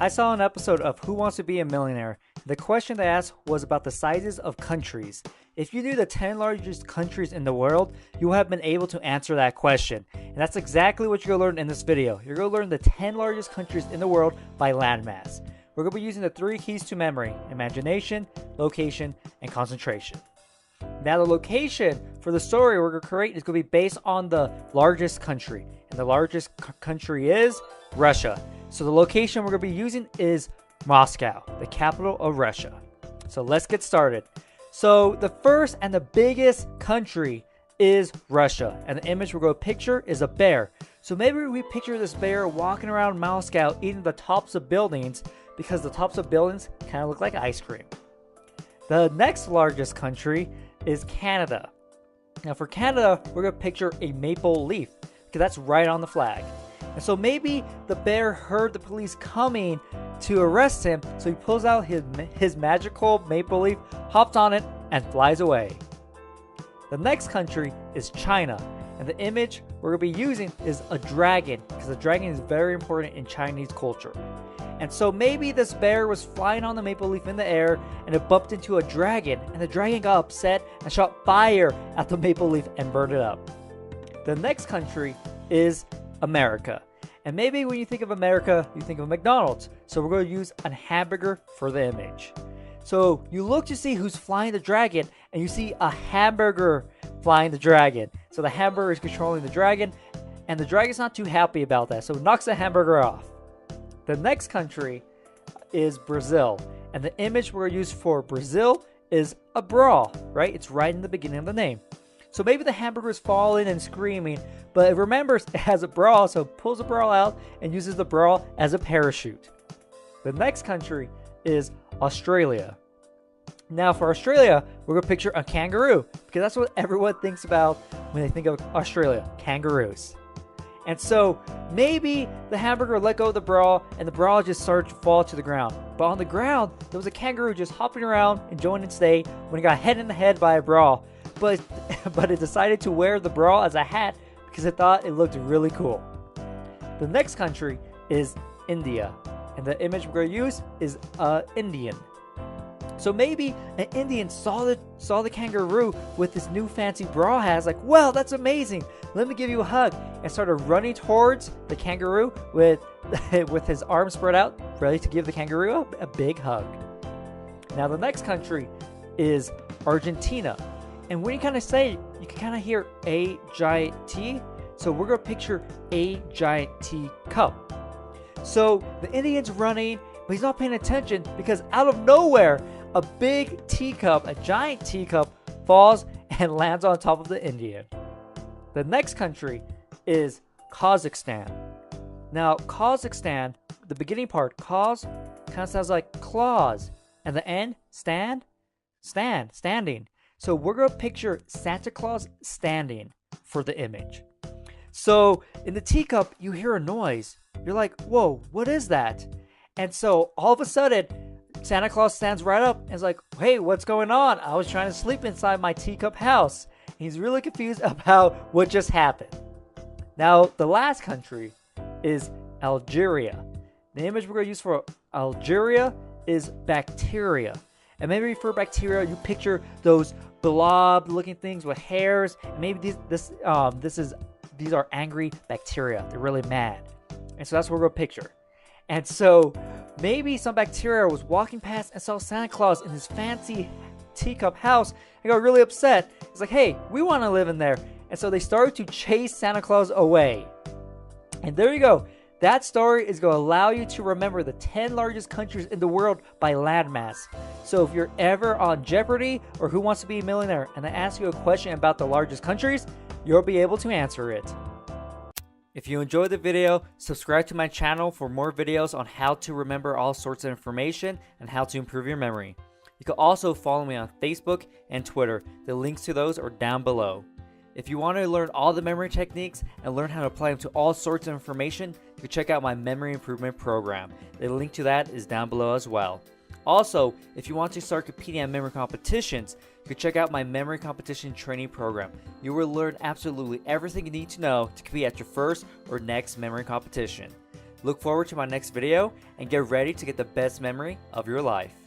I saw an episode of Who Wants to Be a Millionaire. The question they asked was about the sizes of countries. If you knew the 10 largest countries in the world, you would have been able to answer that question. And that's exactly what you're going to learn in this video. You're going to learn the 10 largest countries in the world by landmass. We're going to be using the 3 keys to memory: imagination, location, and concentration. Now the location for the story we're going to create is going to be based on the largest country. And the largest country is Russia. So the location we're going to be using is Moscow, the capital of Russia. So let's get started. So the first and the biggest country is Russia. And the image we're going to picture is a bear. So maybe we picture this bear walking around Moscow eating the tops of buildings because the tops of buildings kind of look like ice cream. The next largest country is Canada. Now for Canada, we're going to picture a maple leaf because that's right on the flag. And so maybe the bear heard the police coming to arrest him, so he pulls out his magical maple leaf, hops on it, and flies away. The next country is China, and the image we're going to be using is a dragon, because the dragon is very important in Chinese culture. And so maybe this bear was flying on the maple leaf in the air, and it bumped into a dragon, and the dragon got upset and shot fire at the maple leaf and burned it up. The next country is America. And maybe when you think of America, you think of McDonald's. So we're going to use a hamburger for the image. So you look to see who's flying the dragon, and you see a hamburger flying the dragon. So the hamburger is controlling the dragon, and the dragon's not too happy about that. So it knocks the hamburger off. The next country is Brazil. And the image we're going to use for Brazil is a bra, right? It's right in the beginning of the name. So maybe the hamburger is falling and screaming, but it remembers it has a bra, so it pulls the bra out and uses the bra as a parachute. The next country is Australia. Now for Australia, we're going to picture a kangaroo, because that's what everyone thinks about when they think of Australia, kangaroos. And so maybe the hamburger let go of the bra, and the bra just started to fall to the ground. But on the ground, there was a kangaroo just hopping around, enjoying its day, when it got hit in the head by a bra. But it decided to wear the bra as a hat because it thought it looked really cool. The next country is India, and the image we're going to use is Indian. So maybe an Indian saw the kangaroo with this new fancy bra hat. It's like, wow, that's amazing. Let me give you a hug, and started running towards the kangaroo with his arms spread out, ready to give the kangaroo a big hug. Now the next country is Argentina. And when you kind of say it, you can kind of hear a giant T. So we're going to picture a giant tea cup. So the Indian's running, but he's not paying attention because out of nowhere, a big teacup, a giant teacup, falls and lands on top of the Indian. The next country is Kazakhstan. Now, Kazakhstan, the beginning part, Kaz, kind of sounds like claws. And the end, standing. So we're going to picture Santa Claus standing for the image. So in the teacup, you hear a noise. You're like, whoa, what is that? And so all of a sudden, Santa Claus stands right up and is like, hey, what's going on? I was trying to sleep inside my teacup house. He's really confused about what just happened. Now, the last country is Algeria. The image we're going to use for Algeria is bacteria. And maybe for bacteria, you picture those blob-looking things with hairs. Maybe these are angry bacteria. They're really mad. And so that's what we're going to picture. And so maybe some bacteria was walking past and saw Santa Claus in his fancy teacup house and got really upset. It's like, hey, we want to live in there. And so they started to chase Santa Claus away. And there you go. That story is going to allow you to remember the 10 largest countries in the world by landmass. So if you're ever on Jeopardy or Who Wants to Be a Millionaire and they ask you a question about the largest countries, you'll be able to answer it. If you enjoyed the video, subscribe to my channel for more videos on how to remember all sorts of information and how to improve your memory. You can also follow me on Facebook and Twitter. The links to those are down below. If you want to learn all the memory techniques and learn how to apply them to all sorts of information, you can check out my memory improvement program. The link to that is down below as well. Also, if you want to start competing at memory competitions, you can check out my memory competition training program. You will learn absolutely everything you need to know to compete at your first or next memory competition. Look forward to my next video and get ready to get the best memory of your life.